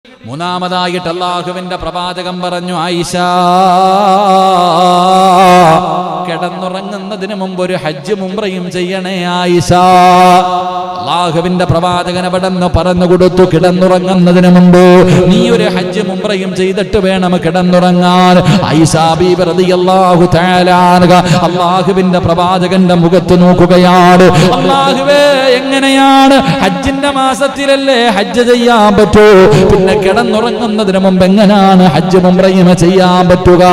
മൂന്നാമതായിട്ട് അല്ലാഹുവിന്റെ പ്രവാചകൻ പറഞ്ഞു, ആയിഷ കിടന്നുറങ്ങുന്നതിന് മുമ്പ് ഒരു ഹജ്ജും ഉംറയും ചെയ്യണേ ആയിഷ. അല്ലാഹുവിന്റെ പ്രവാചകൻ അവിടെന്ന് പറഞ്ഞു കൊടുത്തു, കിടന്നുറങ്ങുന്നതിന് മുമ്പ് നീ ഒരു ഹജ്ജും ഉംറയും ചെയ്തിട്ട് വേണം കിടന്നുറങ്ങാൻ. ആയിഷ ബീബി റളിയല്ലാഹു തആല അൻഹ അല്ലാഹുവിന്റെ പ്രവാചകന്റെ മുഖത്ത് നോക്കുകയാണ്. അല്ലാഹുവേ, എങ്ങനെയാണ് ഹജ്ജിന്റെ മാസത്തിലല്ലേ ഹജ്ജ് ചെയ്യാൻ പറ്റൂ, പിന്നെ കിടന്നുറങ്ങുന്നതിന് മുമ്പ് എങ്ങനെയാണ് ഹജ്ജും ഉംറയും ചെയ്യാൻ പറ്റുക?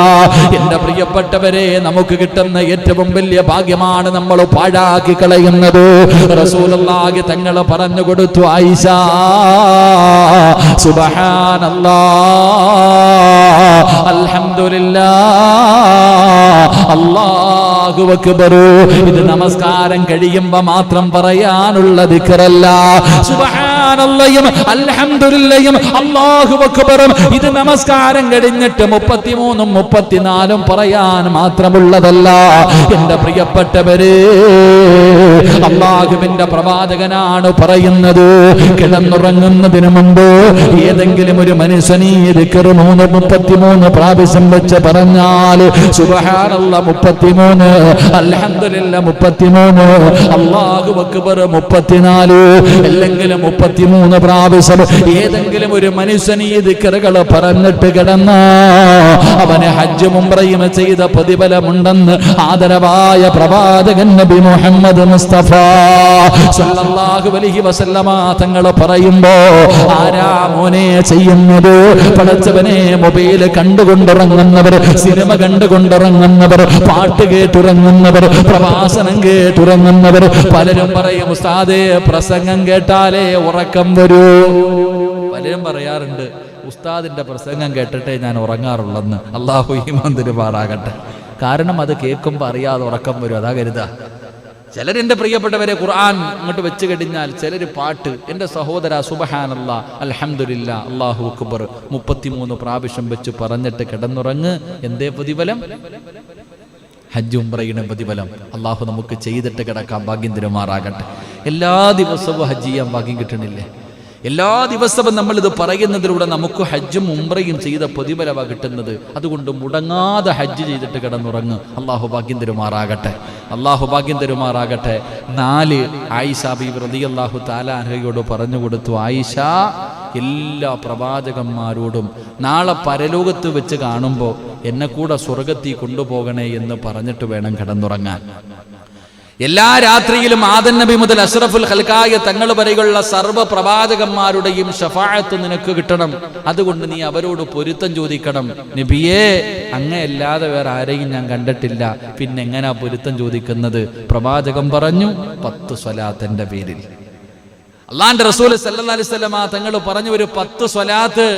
എന്റെ പ്രിയപ്പെട്ടവരെ, നമുക്ക് കിട്ടുന്ന ഏറ്റവും വലിയ ഭാഗ്യമാണ് നമ്മൾ പാഴാക്കി കളയുന്നത്. റസൂലുള്ളാഹി തങ്ങൾ പറഞ്ഞു കൊടുത്തു, ആയിഷ സുബ്ഹാനല്ലാഹ് അൽഹംദുലില്ലാഹ് അല്ലാഹു അക്ബർ. ഇത് നമസ്കാരം കഴിയുമ്പോൾ മാത്രം പറയാനുള്ള ദിക്റല്ല. സുബ്ഹാനല്ലാഹും അൽഹംദുലില്ലാഹും അല്ലാഹു അക്ബറും ഇത് നമസ്കാരം കഴിഞ്ഞിട്ട് 33ഉം 34ഉം പറയാൻ മാത്രമുള്ളതല്ല. എന്റെ പ്രിയപ്പെട്ടവരെ, അല്ലാഹുവിന്റെ പ്രവാചകനാണ് പറയുന്നത്, കിടന്നുറങ്ങുന്നതിന് മുമ്പ് ഏതെങ്കിലും ഒരു മനുഷ്യനീ ദിക്ർ 33 പ്രാവശ്യം വെച്ച് പറഞ്ഞാൽ സുബ്ഹാനല്ലാഹ് 33, അൽഹംദുലില്ലാഹ് 33, അല്ലാഹു അക്ബർ 34, അല്ലെങ്കിൽ 33 പ്രാവശ്യം ഏതെങ്കിലും ഒരു മനുഷ്യൻ ഈ ദിക്റുകൾ പറഞ്ഞിട്ട് കിടന്ന അവന് ഹജ്ജും ഉംറയും ചെയ്ത പ്രതിഫലമുണ്ടെന്ന് ആദരവായ പ്രവാചകൻ നബി മുഹമ്മദ് മുസ്തഫ സല്ലല്ലാഹു അലൈഹി വസല്ലമ തങ്ങൾ പറയുമ്പോ ആരാ മോനെ ചെയ്യുന്നത്? പടച്ചവനെ, മൊബൈൽ കണ്ടുകൊണ്ടിറങ്ങുന്നവർ, സിനിമ കണ്ടുകൊണ്ടിറങ്ങുന്നവർ, പാട്ട് കേട്ടുറങ്ങുന്നവർ, പ്രഭാഷണം കേട്ടുറങ്ങുന്നവർ. പലരും പറയും, ഉസ്താദേ പ്രസംഗം കേട്ടാലേ ഉറക്കം വരൂ. പലരും പറയാറുണ്ട്, ഉസ്താദിന്റെ പ്രസംഗം കേട്ടിട്ടേ ഞാൻ ഉറങ്ങാറുള്ളെന്ന്. അല്ലാഹു ഈമാൻ തരുമാറാകട്ടെ. കാരണം അത് കേൾക്കുമ്പോൾ അറിയാതെ ഉറക്കം വരും, അതാ കരുതാ. ചിലരെന്റെ പ്രിയപ്പെട്ടവരെ ഖുർആൻ അങ്ങോട്ട് വെച്ച് കഴിഞ്ഞാൽ, ചിലര് പാട്ട്. എന്റെ സഹോദര, സുബ്ഹാനല്ലാഹ് അൽഹംദുലില്ലാഹ് അല്ലാഹു അക്ബർ 33 പ്രാവശ്യം വെച്ച് പറഞ്ഞിട്ട് കിടന്നുറങ്ങ്. എന്തേ പ്രതിഫലം? ഹജ്ജ് ഉംറയുടെ പ്രതിഫലം. അല്ലാഹു നമുക്ക് ചെയ്തിട്ട് കിടക്കാൻ ഭാഗ്യം തരുമാറാകട്ടെ. എല്ലാ ദിവസവും ഹജ്ജ് ചെയ്യാൻ ഭാഗ്യം കിട്ടണില്ലേ? എല്ലാ ദിവസവും നമ്മൾ ഇത് പറയുന്നതിലൂടെ നമുക്ക് ഹജ്ജും ഉംറയും ചെയ്ത പ്രതിഫലമാണ് കിട്ടുന്നത്. അതുകൊണ്ട് മുടങ്ങാതെ ഹജ്ജ് ചെയ്തിട്ട് കിടന്നുറങ്ങ്. അല്ലാഹു ഭാഗ്യം തരുമാറാകട്ടെ. അല്ലാഹു ഭാഗ്യം തരുമാറാകട്ടെ. 4 ആയിഷ ബീബി റളിയല്ലാഹു തആല അൻഹയോട് പറഞ്ഞു കൊടുത്തു, ആയിഷ എല്ലാ പ്രവാചകന്മാരോടും നാളെ പരലോകത്ത് വെച്ച് കാണുമ്പോൾ എന്നെ കൂടെ സ്വർഗത്തിൽ കൊണ്ടുപോകണേ എന്ന് പറഞ്ഞിട്ട് വേണം കിടന്നുറങ്ങാൻ. എല്ലാ രാത്രിയിലും ആദം നബി മുതൽ അഷ്റഫുൽ ഖൽഖായ തങ്ങൾ വരെയുള്ള സർവ്വ പ്രവാചകന്മാരുടെയും ശഫാഅത്ത് നിനക്ക് കിട്ടണം. അതുകൊണ്ട് നീ അവരോട് പൊരുത്തം ചോദിക്കണം. നബിയേ, അങ്ങയല്ലാതെ വേറെ ആരെയും ഞാൻ കണ്ടിട്ടില്ല, പിന്നെ എങ്ങനാ പൊരുത്തം ചോദിക്കുന്നത്? പ്രവാചകൻ പറഞ്ഞു, 10 സ്വലാത്തിന്റെ പേരിൽ. അല്ലാഹുവിന്റെ റസൂൽ സല്ലല്ലാഹു അലൈഹി വസല്ലം തങ്ങൾ പറഞ്ഞു, ഒരു 10 സ്വലാത്ത്.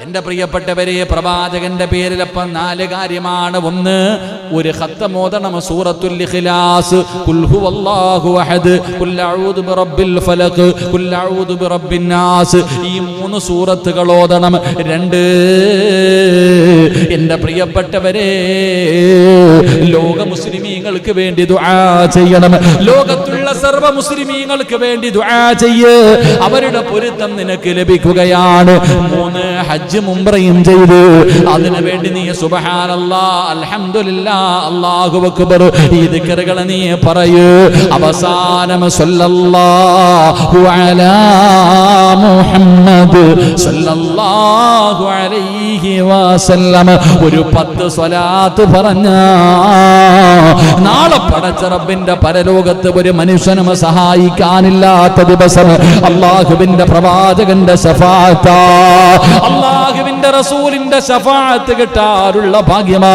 എന്റെ പ്രിയപ്പെട്ടവരെ, പ്രവാചകന്റെ പേരിൽ അപ്പം 4 കാര്യമാണ്. 1, ഒരു ഖത്തം ഓതണം, സൂറത്തുൽ ഇഖ്ലാസ്, ഖുൽ ഹുവല്ലാഹു അഹദ്, ഖുൽ അഊദു ബിറബ്ബിൽ ഫലഖ്, ഖുൽ അഊദു ബിറബ്ബിൻ നാസ്. ഈ 3 സൂറത്തുകൾ ഓതണം. 2, എന്റെ പ്രിയപ്പെട്ടവരെ, ലോക മുസ്ലിമീങ്ങൾക്ക് വേണ്ടി ദുആ ചെയ്യണം. ലോകത്തുള്ള സർവ്വ മുസ്ലിമീങ്ങൾക്ക് വേണ്ടി ദുആ ചെയ്യ്, അവരുടെ പൊരുത്തം നിനക്ക് ലഭിക്കുകയാണ്. 3, ഹജ്ജും ഉംറയും ചെയ്തു. അതിനു വേണ്ടി നീ സുബ്ഹാനല്ലാഹ് അൽഹംദുലില്ലാഹ് അല്ലാഹു അക്ബർ ഈ ദിക്റുകൾ നീ പറയൂ. അവസാനം സല്ലല്ലാഹു അലാ മുഹമ്മദ് സല്ലല്ലാഹു അലൈഹി വസല്ലം ഒരു 10 സ്വലാത്ത് പറഞ്ഞ നാളെ പടച്ച റബ്ബിന്റെ പരലോകത്ത് ഒരു മനുഷ്യനും സഹായിക്കാനില്ലാത്ത ദിവസം അല്ലാഹുവിന്റെ പ്രവാചകന്റെ ശഫാഅത്ത്, അല്ലാഹുവിന്റെ റസൂലിന്റെ ശഫാഅത്ത് കിട്ടാനുള്ള ഭാഗ്യമാ.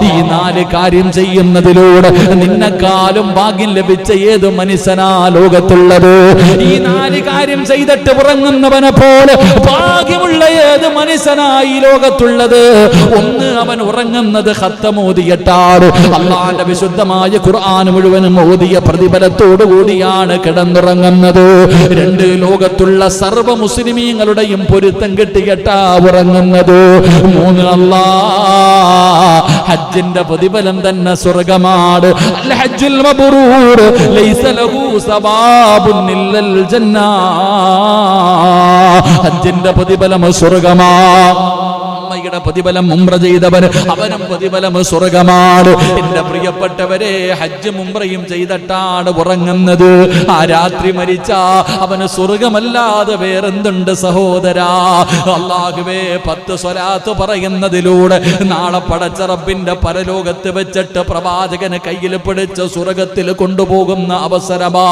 ഈ 4 കാര്യം ചെയ്യുന്നതിലൂടെ നിന്നെക്കാളും ഭാഗ്യം ലഭിച്ച ഏത് മനുഷ്യനാ ലോകത്തുള്ളത്? ഈ 4 കാര്യം ചെയ്തിട്ട് ഉറങ്ങുന്നവനെ പോലെ ഭാഗ്യമുള്ള ഏത് മനുഷ്യനായി ലോകത്തുള്ളത്? 1, അവൻ ഉറങ്ങുന്നത് ഖത്തം ഓതിയിട്ടാണ്. അല്ലാഹുവിന്റെ വിശുദ്ധമായ ഖുർആൻ മുഴുവനും ഓതിയ പ്രതിഫലത്തോടു കൂടിയാണ് കിടന്നുറങ്ങുന്നത്. 2, ലോകത്തുള്ള സർവ്വ മുസ്ലിമീങ്ങളുടെയും പൊരുത്തം കിട്ടിയിട്ടാ ഉറങ്ങുന്നത്. 3, അല്ലാഹ് ഹജ്ജിന്റെ പ്രതിഫലം തന്നെ സ്വർഗ്ഗമാണ്. അൽ ഹജ്ജുൽ മബ്റൂർ ലൈസ ലഹു സവാബുൻ ഇല്ലൽ ജന്ന. ഹജ്ജിന്റെ പ്രതിഫലം സ്വർഗമാ. അമ്മയുടെ പ്രതിഫലം ഉംറ ചെയ്തവൻ അവനും പ്രതിഫലം സ്വർഗമാണ്. എന്റെ പ്രിയപ്പെട്ടവരെ, ഹജ്ജും ഉംറയും ചെയ്തിട്ടാണ് ഉറങ്ങുന്നത്. ആ രാത്രി മരിച്ചാ അവന് സ്വർഗമല്ലാതെ വേറെന്തുണ്ട് സഹോദരാ? അല്ലാഹുവേ, 10 സ്വലാത്ത് പറയുന്നതിലൂടെ നാളെ പടച്ച റബ്ബിന്റെ പരലോകത്ത് വെച്ചിട്ട് പ്രവാചകന് കയ്യിൽ പിടിച്ച് സ്വർഗത്തിൽ കൊണ്ടുപോകുന്ന അവസരമാ.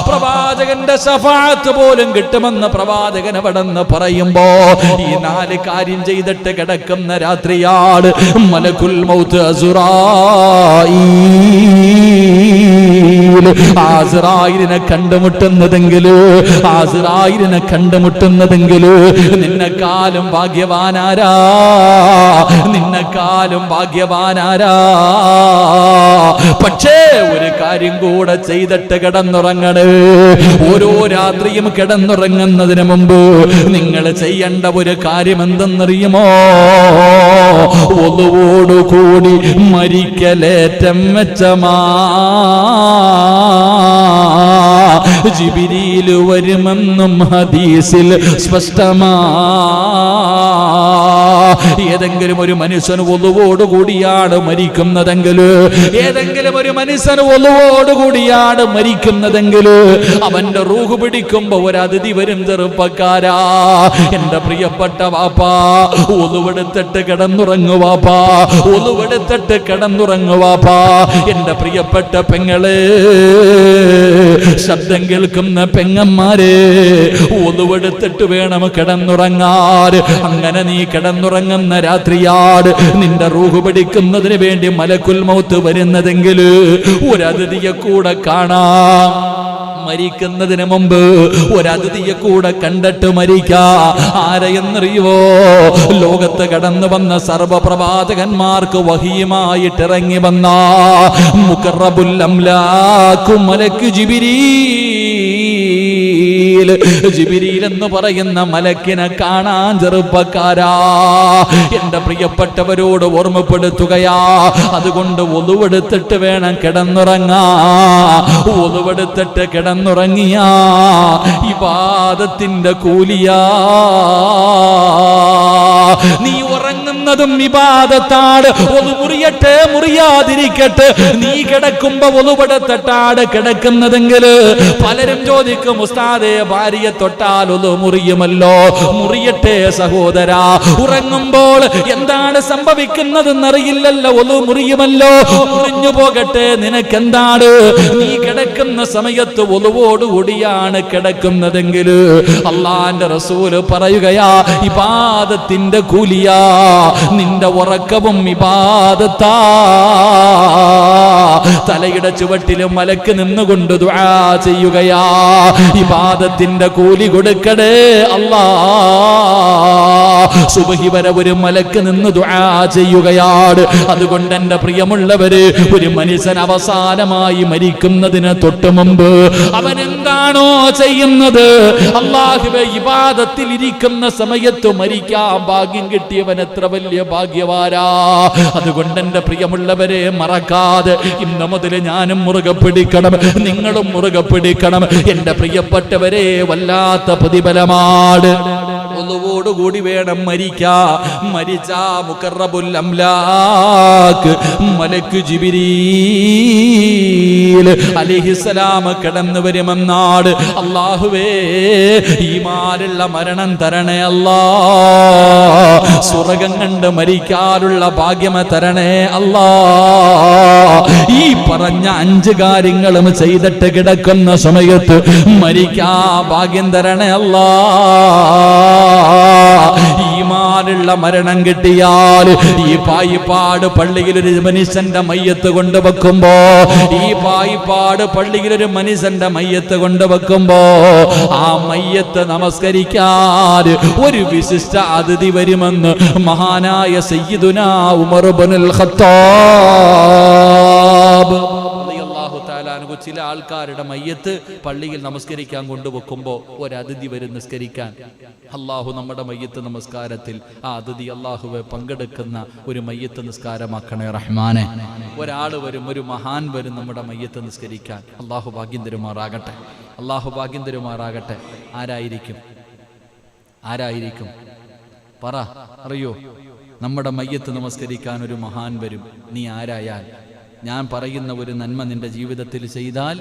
പ്രവാചകന്റെ ശഫാഅത്ത് പോലും കിട്ടുമെന്ന് പ്രവാചകൻ അവിടെന്ന് പറയുമ്പോ ഈ 4 കാര്യം ചെയ്തിട്ട് കിടക്കുന്ന രാത്രിയാണ് മലക്കുൽ മൗത്ത് അസ്റായീലിനെ കണ്ടുമുട്ടുന്നതെങ്കില് നിന്നെക്കാളും ഭാഗ്യവാനാരാ? പക്ഷേ ഒരു കാര്യം കൂടെ ചെയ്തിട്ട് കിടന്നുറങ്ങണേ. ഓരോ രാത്രിയും കിടന്നുറങ്ങുന്നതിന് മുമ്പ് നിങ്ങൾ ചെയ്യേണ്ട ഒരു കാര്യം എന്തെന്നറിയുമോ? ഒന്നുകൂടി മരിക്കലേറ്റം മെച്ചമാ. ജിബ്രീൽ വരുമെന്നും ഹദീസിൽ സ്പഷ്ടമാ. ഏതെങ്കിലും ഒരു മനുഷ്യൻ ഒന്നുകൂടിയാണ് മരിക്കുന്നതെങ്കിൽ അവന്റെ റൂഹ് പിടിക്കുമ്പോ ഒരു അതിഥി വരും. ചെറുപ്പക്കാരാ, എന്റെ പ്രിയപ്പെട്ട വാപ്പാ, ഒന്നുവെടുത്തിട്ട് കിടന്നുറങ്ങുവാപ്പാ. എന്റെ പ്രിയപ്പെട്ട പെങ്ങളെ, ശബ്ദം കേൾക്കുന്ന പെങ്ങന്മാരെ, ഒന്നുവെടുത്തിട്ട് വേണം കിടന്നുറങ്ങാൻ. അങ്ങനെ നീ കിടന്നുറങ്ങുന്ന രാത്രിയാട് നിന്റെ റൂഹ് പിടിക്കുന്നതിന് വേണ്ടി മലക്കുൽ മൗത്ത് വരുന്നതെങ്കിൽ ഒരു അതിഥിയെ കൂടെ കാണാം. മരിക്കുന്നതിന് മുമ്പ് ഒരു അതിഥിയെ കൂടെ കണ്ടിട്ട് മരിക്കാ. ആരെയെന്നറിയുവോ? ലോകത്ത് കടന്നു വന്ന സർവപ്രവാചകന്മാർക്ക് വഹിയുമായിട്ട് ഇറങ്ങി വന്ന മുഖറബുൽ അംലാഖു മലക്ക് ജിബ്രീൽ എന്ന് പറയുന്ന മലക്കിനെ കാണാൻ ചെറുപ്പക്കാരാ, എന്റെ പ്രിയപ്പെട്ടവരോട് ഓർമ്മപ്പെടുത്തുകയാ. അതുകൊണ്ട് ഒന്നുവെടുത്തിട്ട് വേണം കിടന്നുറങ്ങിയാ ഇബാദത്തിന്റെ കൂലിയാ. നീ ഉറങ്ങുന്നതും ഇബാദത്താണ്. ഒന്ന് മുറിയാതിരിക്കട്ടെ. നീ കിടക്കുമ്പോ ഒന്നുപെടുത്തിട്ടാണ് കിടക്കുന്നതെങ്കിൽ പലരും ചോദിക്കും, ഉസ്താദേ, ഭാര്യയെ തൊട്ടാൽ ഒന്ന് മുറിയുമല്ലോ. മുറിയട്ടെ സഹോദരാ. ഉറങ്ങുമ്പോൾ എന്താണ് സംഭവിക്കുന്നതെന്നറിയില്ലല്ലോ. ഒന്ന് മുറിയുമല്ലോ. മുറിഞ്ഞു പോകട്ടെ, നിനക്കെന്താണ്? നീ കിടക്കുന്ന സമയത്ത് ഒന്നുകൂടിയാണ് കിടക്കുന്നതെങ്കിൽ അള്ളാന്റെ റസൂല് പറയുകയാ, ഇബാദത്തിന്റെ കൂലിയാ. നിന്റെ ഉറക്കവും ഇബാദത്താ. തലയുടെ ചുവട്ടിലും മലക്ക് നിന്നുകൊണ്ട് ദുആ ചെയ്യുകയാ. ഇബാദത്തിന്റെ കൂലി കൊടുക്കണേ അല്ലാ. സുബ്ഹി വരെ ഒരു മലക്ക് നിന്ന് ദുആ ചെയ്യുകയാണ്. അതുകൊണ്ട് എന്റെ പ്രിയമുള്ളവര്, ഒരു മനുഷ്യൻ അവസാനമായി മരിക്കുന്നതിന് തൊട്ട് മുമ്പ് അവൻ എന്താണോ ചെയ്യുന്നത്, അല്ലാഹുവേ, ഇബാദത്തിൽ ഇരിക്കുന്ന സമയത്ത് മരിക്കാൻ ഭാഗ്യം കിട്ടിയവൻ എത്ര വലിയ ഭാഗ്യവാനാ. അതുകൊണ്ട് എന്റെ പ്രിയമുള്ളവരെ, മറക്കാതെ ഇന്ന് മുതൽ ഞാനും മുറുകെ പിടിക്കണം, നിങ്ങളും മുറുകെ പിടിക്കണം. എന്റെ പ്രിയപ്പെട്ടവരെ, വല്ലാത്ത പ്രതിഫലമാണ്. ഒന്നുകൂടി വേണം മരിച്ചാ മുഖറബുൽ അംലാഖ് മലക്ക് ജിബ്രീൽ അലൈഹിസ്സലാം കടന്നു വരുമെന്നാണ്. അല്ലാഹുവേ, ഈമാനുള്ള മരണം തരണേ അല്ലാ. സ്വർഗ്ഗം കണ്ട് മരിക്കാനുള്ള ഭാഗ്യം തരണേ അല്ലാ. ഈ പറഞ്ഞ 5 കാര്യങ്ങളും ചെയ്തിട്ട് കിടക്കുന്ന സമയത്ത് മരിക്കാ ഭാഗ്യം തരണേ അല്ലാ. ഈമാനുള്ള മരണം കിട്ടിയാൽ ഈ പായിപ്പാട് പള്ളിയിൽ ഒരു മനുഷ്യന്റെ മയ്യത്ത് കൊണ്ടുവെക്കുമ്പോ ആ മയ്യത്ത് നമസ്കരിക്കാൻ ഒരു വിശിഷ്ട അതിഥി വരുമെന്ന് മഹാനായ സയ്യിദുനാ ഉമർ ഇബ്നുൽ ഖത്താബ് ചില ആൾക്കാരുടെ മയ്യത്ത് പള്ളിയിൽ നമസ്കരിക്കാൻ കൊണ്ടുവെക്കുമ്പോൾ ഒരു അതിഥി വരും നിസ്കരിക്കാൻ. അള്ളാഹു നമ്മുടെ മയ്യത്ത് നമസ്കാരത്തിൽ ആ അതിഥി അള്ളാഹുവെ പങ്കെടുക്കുന്ന ഒരു മയ്യത്ത് നിസ്കാരമാക്കണേ റഹ്മാനെ. ഒരാൾ വരും, ഒരു മഹാൻ വരും നമ്മുടെ മയ്യത്ത് നിസ്കരിക്കാൻ. അള്ളാഹു ഭാഗ്യം തരുമാറാകട്ടെ. ആരായിരിക്കും? ആരായിരിക്കും? പറ, അറിയോ? നമ്മുടെ മയ്യത്ത് നമസ്കരിക്കാൻ ഒരു മഹാൻ വരും. നീ ആരായാൽ? ഞാൻ പറയുന്ന ഒരു നന്മ നിന്റെ ജീവിതത്തിൽ ചെയ്താൽ,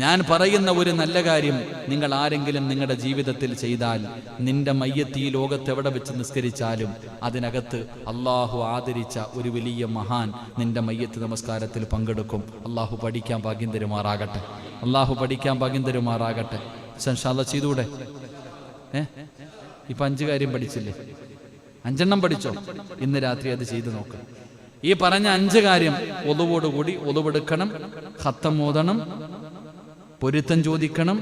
ഞാൻ പറയുന്ന ഒരു നല്ല കാര്യം നിങ്ങൾ ആരെങ്കിലും നിങ്ങളുടെ ജീവിതത്തിൽ ചെയ്താൽ, നിന്റെ മയ്യത്ത് ഈ ലോകത്ത് എവിടെ വെച്ച് നിസ്കരിച്ചാലും അതിനകത്ത് അള്ളാഹു ആദരിച്ച ഒരു വലിയ മഹാൻ നിന്റെ മയ്യത്ത് നമസ്കാരത്തിൽ പങ്കെടുക്കും. അള്ളാഹു പഠിക്കാൻ ഭാഗ്യം തരുമാറാകട്ടെ. അള്ളാഹു പഠിക്കാൻ ഭാഗ്യം തരുമാറാകട്ടെ. ഇൻഷാ അല്ലാഹ് ചെയ്തൂടെ? ഇപ്പൊ 5 കാര്യം പഠിച്ചില്ലേ? 5 പഠിച്ചോ? ഇന്ന് രാത്രി അത് ചെയ്തു നോക്ക്. ഈ പറഞ്ഞ 5 കാര്യം ഒതുവോടുകൂടി ഒതുവെടുക്കണം, ഖത്തം ഓതണം, പൊരുത്തം ചോദിക്കണം,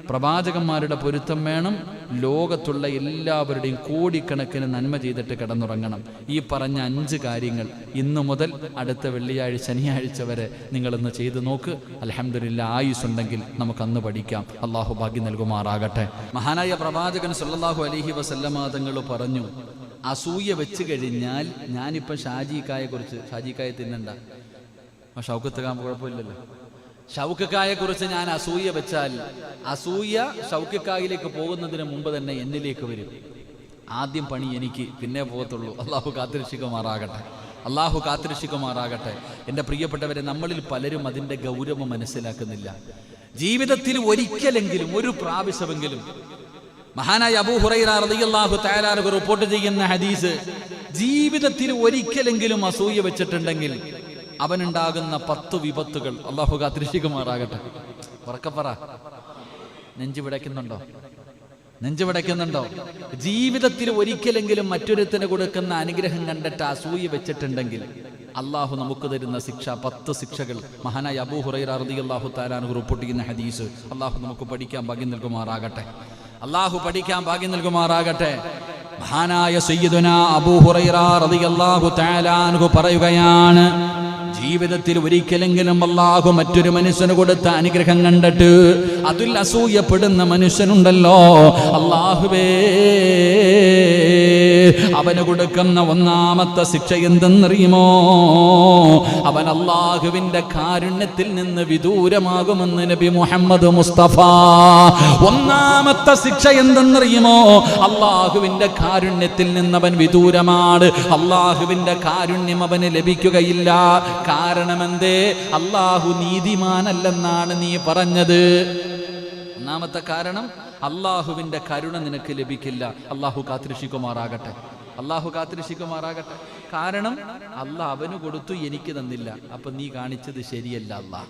പ്രവാചകന്മാരുടെ പൊരുത്തം വേണം, ലോകത്തുള്ള എല്ലാവരുടെയും കോടിക്കണക്കിന് നന്മ ചെയ്തിട്ട് കിടന്നുറങ്ങണം. ഈ പറഞ്ഞ 5 കാര്യങ്ങൾ ഇന്നു മുതൽ അടുത്ത വെള്ളിയാഴ്ച ശനിയാഴ്ച വരെ നിങ്ങളിന്ന് ചെയ്തു നോക്ക്. അൽഹംദുലില്ലാ, ആയുസ്സുണ്ടെങ്കിൽ നമുക്കന്ന് പഠിക്കാം. അള്ളാഹു ഭാഗ്യം നൽകുമാറാകട്ടെ. മഹാനായ പ്രവാചകൻ സല്ലല്ലാഹു അലൈഹി വസല്ലമ തങ്ങൾ പറഞ്ഞു, അസൂയ വെച്ച് കഴിഞ്ഞാൽ, ഞാനിപ്പോൾ ഷാജിക്കായെ കുറിച്ച്, ഷാജിക്കായ തിന്നണ്ട, ഷൗക്കത്തുകാൻ കുഴപ്പമില്ലല്ലോ, ഷൗക്കക്കായെ കുറിച്ച് ഞാൻ അസൂയ വെച്ചാൽ, അസൂയ ഷൗക്കക്കായിലേക്ക് പോകുന്നതിന് മുമ്പ് തന്നെ എന്നിലേക്ക് വരും. ആദ്യം പണി എനിക്ക്, പിന്നെ പോകത്തുള്ളൂ. അള്ളാഹു കാത്തിരക്ഷിക്കുമാറാകട്ടെ. അള്ളാഹു കാത്തിരക്ഷിക്കുമാറാകട്ടെ. എൻ്റെ പ്രിയപ്പെട്ടവരെ, നമ്മളിൽ പലരും അതിൻ്റെ ഗൗരവം മനസ്സിലാക്കുന്നില്ല. ജീവിതത്തിൽ ഒരിക്കലെങ്കിലും, ഒരു പ്രാവശ്യമെങ്കിലും, മഹാനായ അബൂ ഹുറൈറ റളിയല്ലാഹു തആല അൻഹു റിപ്പോർട്ട് ചെയ്യുന്ന ഹദീസ്, ജീവിതത്തിൽ ഒരിക്കലെങ്കിലും അസൂയ വെച്ചിട്ടുണ്ടെങ്കിൽ അവനുണ്ടാകുന്ന 10 വിപത്തുകൾ അള്ളാഹു കാത്തിരക്ഷിക്കുമാറാകട്ടെ. ഉറക്കപ്പറ, നെഞ്ചു പിടയ്ക്കുന്നുണ്ടോ? നെഞ്ചു പിടയ്ക്കുന്നുണ്ടോ? ജീവിതത്തിൽ ഒരിക്കലെങ്കിലും മറ്റൊരുത്തിന് കൊടുക്കുന്ന അനുഗ്രഹം കണ്ടിട്ട് അസൂയ വെച്ചിട്ടുണ്ടെങ്കിൽ അള്ളാഹു നമുക്ക് തരുന്ന ശിക്ഷ 10 ശിക്ഷകൾ. മഹാനായ അബൂ ഹുറൈറ റളിയല്ലാഹു തആല അൻഹു റിപ്പോർട്ട് ചെയ്യുന്ന ഹദീസ്. അള്ളാഹു നമുക്ക് പഠിക്കാൻ ഭാഗ്യം നൽകുമാറാകട്ടെ. അള്ളാഹു പഠിക്കാൻ ഭാഗ്യം നൽകുമാറാകട്ടെ. മഹാനായ സയ്യിദുനാ അബൂ ഹുറൈറ റളിയല്ലാഹു തആല അൻഹു പറയുകയാണ്, ജീവിതത്തിൽ ഒരിക്കലെങ്കിലും അള്ളാഹു മറ്റൊരു മനുഷ്യന് കൊടുത്ത അനുഗ്രഹം കണ്ടിട്ട് അതിൽ അസൂയപ്പെടുന്ന മനുഷ്യനുണ്ടല്ലോ, അള്ളാഹുവേ, അവന് കൊടുക്കുന്ന 1ാമത്തെ ശിക്ഷ എന്തെന്നറിയുമോ? അവൻ അള്ളാഹുവിന്റെ കാരുണ്യത്തിൽ നിന്ന് വിദൂരമാകുമെന്ന് നബി മുഹമ്മദ് മുസ്തഫ. 1ാമത്തെ ശിക്ഷ എന്തെന്നറിയുമോ? അള്ളാഹുവിന്റെ കാരുണ്യത്തിൽ നിന്ന് അവൻ വിദൂരമാണ്. അള്ളാഹുവിന്റെ കാരുണ്യം അവന് ലഭിക്കുകയില്ല. കാരണം എന്തേ? അള്ളാഹു നീതിമാനല്ലെന്നാണ് നീ പറഞ്ഞത്. 1ാമത്തെ കാരണം, അള്ളാഹുവിന്റെ കരുണ നിനക്ക് ലഭിക്കില്ല. അള്ളാഹു കാത്തിരക്ഷിക്കുമാറാകട്ടെ. അള്ളാഹു കാത്തിരക്ഷിക്കുമാറാകട്ടെ. കാരണം അള്ളാഹ് അവന് കൊടുത്തു, എനിക്ക് തന്നില്ല. അപ്പൊ നീ കാണിച്ചത് ശരിയല്ല അള്ളാഹ്.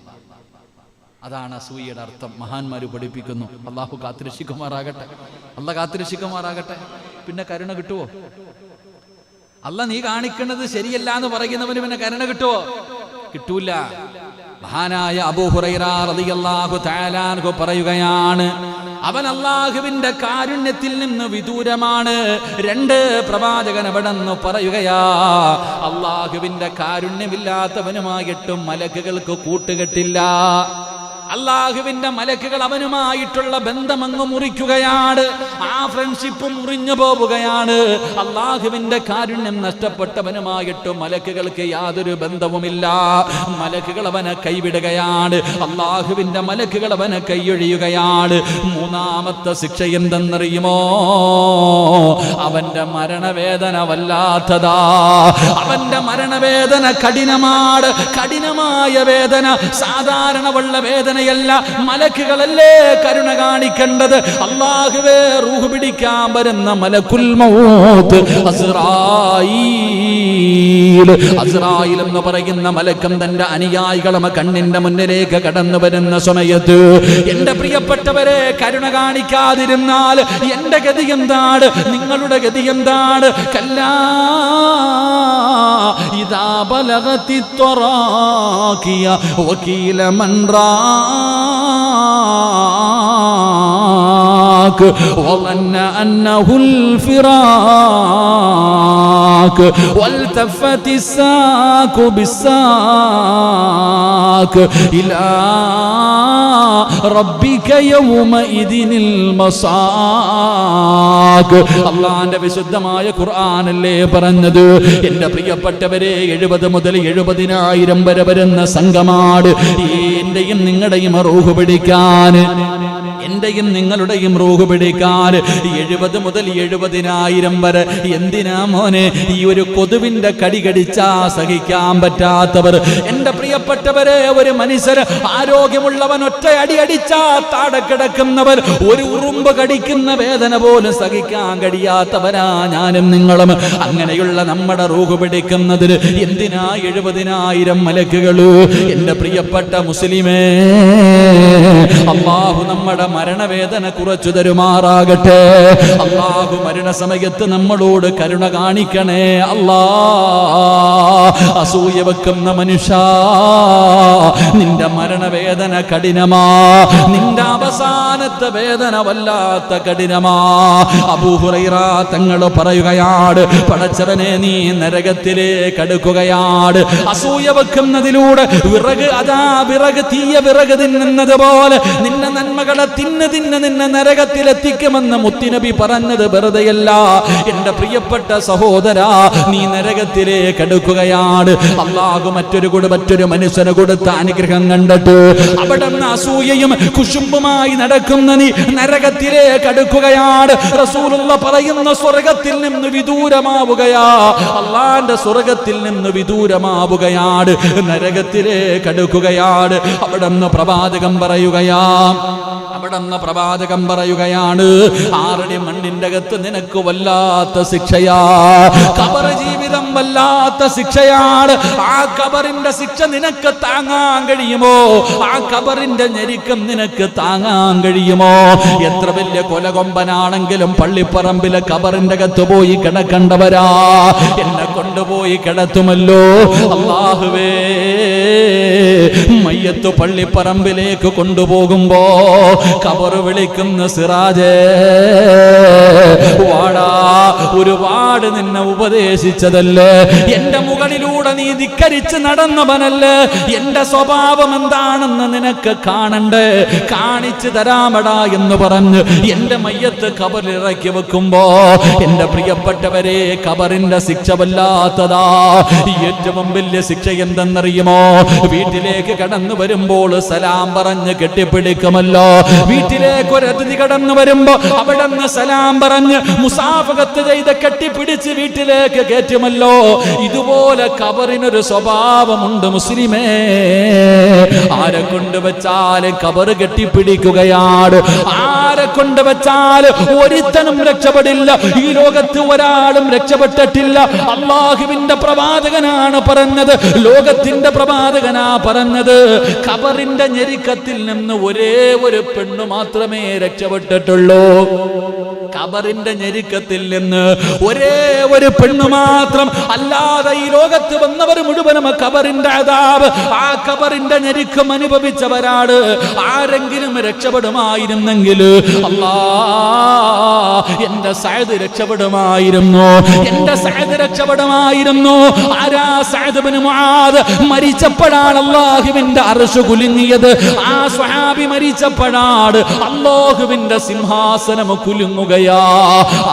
അതാണ് അസൂയയുടെ അർത്ഥം. മഹാന്മാര് പഠിപ്പിക്കുന്നു. അള്ളാഹു കാത്തിരക്ഷിക്കുമാറാകട്ടെ. അള്ളാഹ് കാത്തിരക്ഷിക്കുമാറാകട്ടെ. പിന്നെ കരുണ കിട്ടുവോ? അള്ളാഹ് നീ കാണിക്കുന്നത് ശരിയല്ല എന്ന് പറയുന്നവന് പിന്നെ കരുണ കിട്ടുവോ? കിട്ടൂല. മഹാനായ അബൂ ഹുറൈറ റളിയല്ലാഹു തആല അൻഹു പറയുകയാണ്, അവൻ അള്ളാഹുവിന്റെ കാരുണ്യത്തിൽ നിന്ന് വിദൂരമാണ്. 2 പ്രവാചകൻ അവിടെ നിന്ന് പറയുകയാ, അള്ളാഹുവിന്റെ കാരുണ്യമില്ലാത്തവനുമായിട്ടും മലക്കുകൾക്ക് കൂട്ടുകെട്ടില്ല. അള്ളാഹുവിന്റെ മലക്കുകൾ അവനുമായിട്ടുള്ള ബന്ധം അങ്ങ് മുറിക്കുകയാണ്. ആ ഫ്രണ്ട്ഷിപ്പ് മുറിഞ്ഞു പോവുകയാണ്. അള്ളാഹുവിന്റെ കാരുണ്യം നഷ്ടപ്പെട്ടവനുമായിട്ട് മലക്കുകൾക്ക് യാതൊരു ബന്ധവുമില്ല. മലക്കുകൾ അവനെ കൈവിടുകയാണ്. അള്ളാഹുവിന്റെ മലക്കുകൾ അവനെ കൈയൊഴിയുകയാണ്. 3ാമത്തെ ശിക്ഷ എന്തെന്നറിയുമോ? അവന്റെ മരണവേദന വല്ലാത്തതാ. അവന്റെ മരണവേദന കഠിനമാണ്. കഠിനമായ വേദന, സാധാരണമുള്ള വേദന യല്ല. മലക്കുകളല്ലേ കരുണ കാണിക്കേണ്ടത്. അല്ലാഹുവേ, റൂഹ് പിടിക്കാൻ വരുന്ന മലക്കുൽ മൗത്ത് അസ്റായീൽ എന്ന് പറയുന്ന മലക്കം തന്റെ അനുയായികളെ കണ്ണിന്റെ മുന്നിലേക്ക് കടന്നു വരുന്ന സമയത്ത്, എന്റെ പ്രിയപ്പെട്ടവരെ, കരുണ കാണിക്കാതിരുന്നാൽ എന്റെ ഗതി എന്താണ്? നിങ്ങളുടെ ഗതി എന്താണ്? കല്ലാ ഇദാ ബലഗതി ത്വറാഖിയ വകീല മൻ وظن أنه الفراق والتفت الساق بالساق إلى ربك يومئذ المساق. അള്ളാന്റെ വിശുദ്ധമായ ഖുർആനല്ലേ പറഞ്ഞത്? എന്റെ പ്രിയപ്പെട്ടവരെ, 70 മുതൽ 70,000 വരെ വരുന്ന സംഘമാണ് എന്റെയും നിങ്ങളുടെയും റൂഹ് പിടിക്കാൻ. എന്റെയും നിങ്ങളുടെയും റൂഹ് പിടിക്കാൻ 70 മുതൽ 70,000 വരെ. എന്തിനാ മോനെ? ഈ ഒരു കൊതുവിന്റെ കടി കടിച്ചാ സഹിക്കാൻ പറ്റാത്തവർ. എന്റെ പ്രിയപ്പെട്ടവരെ, ഒരു മനുഷ്യർ ആരോഗ്യമുള്ളവൻ ഒറ്റ അടി അടിച്ചാ താഴെ കിടക്കുന്നവർ, ഒരു ഉറുമ്പ് കടിക്കുന്ന വേദന പോലും സഹിക്കാൻ കഴിയാത്തവരാ ഞാനും നിങ്ങളും. അങ്ങനെയുള്ള നമ്മുടെ റൂഹ് പിടിക്കുന്നതിന് എന്തിനാ 70,000 മലക്കുകള്? എന്റെ പ്രിയപ്പെട്ട മുസ്ലിമേ, അല്ലാഹു നമ്മുടെ മരണവേദന കുറച്ചു തരുമാറാകട്ടെ. അല്ലാഹു മരണസമയത്ത് നമ്മളോട് കരുണ കാണിക്കണേ അല്ലാ. അസൂയ വെക്കുന്ന മനുഷ്യ, നിന്റെ മരണവേദന കഠിനമാ, നിന്റെ അവസാനത്തെ വേദന വല്ലാത്ത കഠിനമാ. അബൂ ഹുറൈറ തങ്ങൾ പറയുകയാണ്, പടച്ചവനെ നീ നരകത്തിലേക്ക് അടുക്കുകയാണ്. അസൂയ വെക്കുന്നതിലൂടെ വിറക് തീയ വിറക് തിന്നുന്നത് പോലെ നിന്നെ നന്മകളെ തിന്ന് നിന്നെ നരകത്തിലെത്തിക്കുമെന്ന് മുത്തുനബി പറഞ്ഞത് വെറുതെയല്ല. എന്റെ പ്രിയപ്പെട്ട സഹോദരാ, നീ നരകത്തിലേക്ക് അടുക്കുകയാണ്. അല്ലാഹു മറ്റൊരു മനുഷ്യന് കൊടുത്ത അനുഗ്രഹം കണ്ടിട്ട് അവിടെ നിന്ന് അസൂയയും കുശുമ്പുമായി നടക്കുന്ന നീ നരകത്തിലേക്ക് അടുക്കുകയാണ്. റസൂലുള്ള പറയുന്ന സ്വർഗത്തിൽ നിന്ന് വിദൂരമാവുകയാ, അള്ളാന്റെ സ്വർഗത്തിൽ നിന്ന് വിദൂരമാവുകയാണ്, നരകത്തിലേക്ക് അടുക്കുകയാണ്. അവിടെ നിന്ന് പ്രവാചകം പറയുകയാണ്, 6 അടി മണ്ണിന്റെ അകത്ത് നിനക്ക് വല്ലാത്ത ശിക്ഷയാ. ഖബർ ജീവിതം വല്ലാത്ത ശിക്ഷയാണ്. ആ ഖബറിന്റെ ശിക്ഷ നിനക്ക് താങ്ങാൻ കഴിയുമോ? ആ ഖബറിന്റെ ഞെരുക്കം നിനക്ക് താങ്ങാൻ കഴിയുമോ? എത്ര വലിയ കൊലകൊമ്പനാണെങ്കിലും പള്ളിപ്പറമ്പിലെ ഖബറിന്റെ അകത്ത് പോയി കിടക്കണ്ടവരാ. എന്നെ കൊണ്ടുപോയി കിടത്തുമല്ലോ അല്ലാഹുവേ. മയ്യത്ത് പള്ളിപ്പറമ്പിലേക്ക് കൊണ്ടുപോകുമ്പോ ഖബർ വിളിക്കുന്ന സിറാജേ, വാടാ, ഒരുപാട് നിന്നെ ഉപദേശിച്ചതല്ലേ, എന്റെ മുകളിലൂടെ നീ ധിക്കരിച്ച് നടന്നവനല്ലേ, എന്റെ സ്വഭാവം എന്താണെന്ന് നിനക്ക് കാണണ്ടേ, കാണിച്ചു തരാമടാ എന്ന് പറഞ്ഞ് എന്റെ മയ്യത്ത് ഖബറിൽ ഇറക്കി വെക്കുമ്പോ എന്റെ പ്രിയപ്പെട്ടവരെ, ഖബറിന്റെ ശിക്ഷ വല്ലാത്തതാ. ഏറ്റവും വലിയ ശിക്ഷ എന്തെന്നറിയുമോ? വീട്ടിലേക്ക് കടന്നു വരുമ്പോൾ സലാം പറഞ്ഞ് കെട്ടിപ്പിടിക്കുമല്ലോ. വീട്ടിലേക്ക് ഒരു അതിഥി കടന്നു വരുമ്പോ അവിടെ നിന്ന് സലാം പറഞ്ഞ് മുസാഫഹത്ത് ചെയ്ത് കെട്ടിപ്പിടിച്ച് വീട്ടിലേക്ക് കയറ്റുമല്ലോ. ഇതുപോലെ ഖബറിനൊരു സ്വഭാവമുണ്ട് മുസ്ലിമേ. ആരെ കൊണ്ട് വെച്ചാലും ഖബർ കെട്ടിപ്പിടിക്കുകയാണ്. ആരെ കൊണ്ട് വെച്ചാൽ ഒരുത്തനും രക്ഷപ്പെടില്ല. ഈ ലോകത്ത് ഒരാളും രക്ഷപ്പെട്ടിട്ടില്ല. അല്ലാഹുവിന്റെ പ്രവാചകനാണ് പറഞ്ഞത്, ലോകത്തിന്റെ പ്രവാചകനാ പറഞ്ഞത്, ഖബറിന്റെ ഞെരുക്കത്തിൽ നിന്ന് ഒരേ ഒരു പെണ്ണ് മാത്രമേ രക്ഷപ്പെട്ടിട്ടുള്ളൂ. ഖബറിന്റെ ഞെരുക്കത്തിൽ നിന്ന് ഒരേ ഒരു പെണ്ണ് മാത്രം, അല്ലാതെ ഈ ലോകത്ത് വന്നവർ മുഴുവനും ഖബറിന്റെ അദാബ്, ആ ഖബറിന്റെ ഞെരുക്കം അനുഭവിച്ചവരാണ്. ആരെങ്കിലും രക്ഷപ്പെടുമായിരുന്നെങ്കിൽ എന്റെ സഅദ് രക്ഷപ്പെടുമായിരുന്നു, എന്റെ സഅദ് രക്ഷപ്പെടുമായിരുന്നു. ആരാ? സഅദ് ഇബ്നു മുആദ് മരിച്ചപ്പോഴാണ് അല്ലാഹുവിന്റെ അർശ് കുലുങ്ങിയത്. ആ സ്വഹാബി മരിച്ചപ്പോഴാണ് അല്ലാഹുവിന്റെ സിംഹാസനം കുലുങ്ങുകയാ.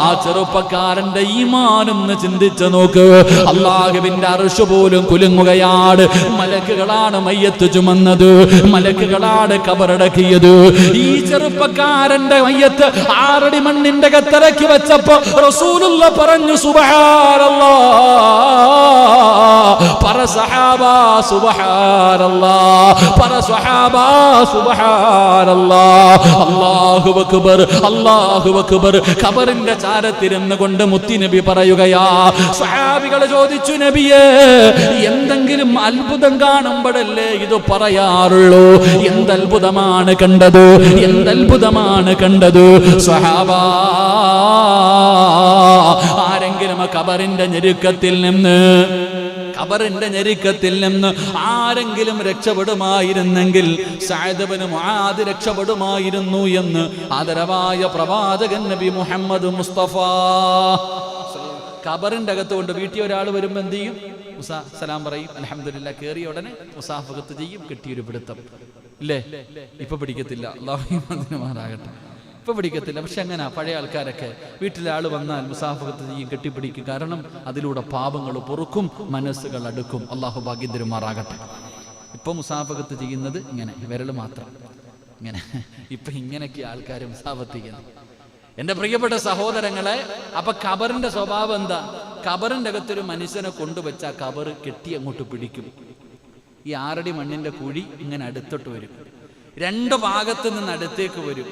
ആ ചെറുപ്പക്കാരന്റെ ഈമാനൊന്ന് ചിന്തിച്ചു നോക്ക്. അല്ലാഹുവിന്റെ അർശ് പോലും കുലുങ്ങുകയാണ്. മലക്കുകളാണ് മയ്യത്ത് ചുമന്നത്, മലക്കുകളാണ് ഖബറടക്കിയത്. ഈ ചെറുപ്പക്കാരന്റെ മയ്യത്ത് 6 അടി മണ്ണിന്റെ അകത്തിറക്കി വെച്ചപ്പോ റസൂലുള്ള പറഞ്ഞു, സുബ്ഹാനല്ലാഹ്, പറ സഹാബാ സുബ്ഹാനല്ലാഹ്, പറ സ്വഹാബാ സുബ്ഹാനല്ലാഹ്, അല്ലാഹു അക്ബർ, അല്ലാഹു അക്ബർ. ഖബറിന്റെ ചാരത്തിരുന്ന് കൊണ്ട് മുത്തുനബി പറയുകയാ. സ്വഹാബികൾ ചോദിച്ചു, നബിയേ, എന്തെങ്കിലും അത്ഭുതം കാണുമ്പോഴല്ലേ ഇത് പറയാറുള്ളൂ? എന്തത്ഭുതമാണ് കണ്ടത്? എന്തത്ഭുതമാണ് കണ്ടത്? സ്വഹാബാ, ആരെങ്കിലും ഖബറിന്റെ ഞെരുക്കത്തിൽ നിന്ന് ആരെങ്കിലും രക്ഷപ്പെടുമായിരുന്നെങ്കിൽ സഅദ് ഇബ്നു മുആദ് രക്ഷപ്പെടുമായിരുന്നു എന്ന് ആദരവായ പ്രവാചകൻ നബി മുഹമ്മദ് മുസ്തഫ. ഖബറിന്റെ അകത്ത് കൊണ്ട് വീട്ടിൽ ഒരാൾ വരുമ്പോ എന്ത് ചെയ്യും? സലാം പറയും, അൽഹംദുലില്ലാഹ്. കേറിയ ഉടനെ മുസാഫഹത്ത് ചെയ്യും, കിട്ടിയൊരു പിടുത്തം ഇല്ലേ? ഇപ്പൊ പിടിക്കത്തില്ല, അല്ലാഹു മാറാകട്ടെ. ഇപ്പൊ പിടിക്കത്തില്ല. പക്ഷെ അങ്ങനെ പഴയ ആൾക്കാരൊക്കെ വീട്ടിലെ ആൾ വന്നാൽ മുസാഫഹത്ത് ചെയ്യും, കെട്ടിപ്പിടിക്കും. കാരണം അതിലൂടെ പാപങ്ങൾ പൊറുക്കും, മനസ്സുകൾ അടുക്കും. അല്ലാഹു ഭാഗ്യം തരുമാറാകട്ടെ. ഇപ്പൊ മുസാഫഹത്ത് ചെയ്യുന്നത് ഇങ്ങനെ വിരൽ മാത്രം. ഇങ്ങനെയൊക്കെ ആൾക്കാരും സാമ്പത്തികം. എൻ്റെ പ്രിയപ്പെട്ട സഹോദരങ്ങളെ, അപ്പൊ ഖബറിന്റെ സ്വഭാവം എന്താ? ഖബറിന്റെ അകത്തൊരു മനുഷ്യനെ കൊണ്ടുവച്ച ഖബർ കെട്ടി അങ്ങോട്ട് പിടിക്കും. ഈ 6 അടി മണ്ണിന്റെ കുഴി ഇങ്ങനെ അടുത്തോട്ട് വരും, 2 ഭാഗത്ത് നിന്ന് അടുത്തേക്ക് വരും.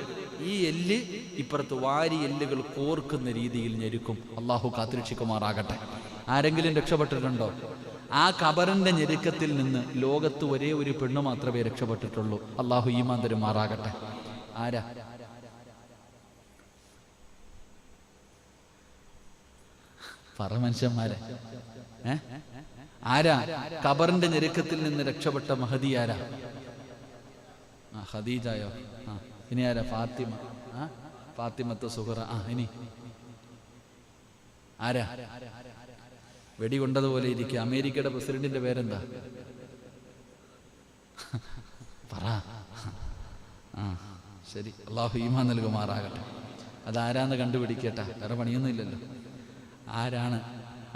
ഈ എല്ല് ഇപ്പുറത്ത് വാരി എല്ലുകൾ കോർക്കുന്ന രീതിയിൽ ഞെരുക്കും. അള്ളാഹു കാത്തുരക്ഷിക്കുമാറാകട്ടെ. ആരെങ്കിലും രക്ഷപ്പെട്ടിട്ടുണ്ടോ? ആ ഖബറിന്റെ ഞെരുക്കത്തിൽ നിന്ന് ലോകത്ത് ഒരേ ഒരു പെണ്ണ് മാത്രമേ രക്ഷപ്പെട്ടിട്ടുള്ളൂ. അള്ളാഹു ഈമാൻ തരുമാറാകട്ടെ. ആരാ? പറ മനുഷ്യന്മാരെ, ആരാ ഖബറിന്റെ ഞെരുക്കത്തിൽ നിന്ന് രക്ഷപ്പെട്ട മഹദി? ആരാ? ഖദീജയോ? ഇനി ആരാ? ഫാത്തിമ. ഫാത്തിമത്ത് സുഹറ. ഇനി ആരാ? വെടികൊണ്ടതുപോലെ ഇരിക്കുക. അമേരിക്കയുടെ പ്രസിഡന്റിന്റെ പേരെന്താ? പറ. ശരി, അള്ളാഹു ഈമാൻ നൽകുമാറാകട്ടെ. അതാരാന്ന് കണ്ടുപിടിക്കട്ടെ, വേറെ പണിയൊന്നും ഇല്ലല്ലോ. ആരാണ്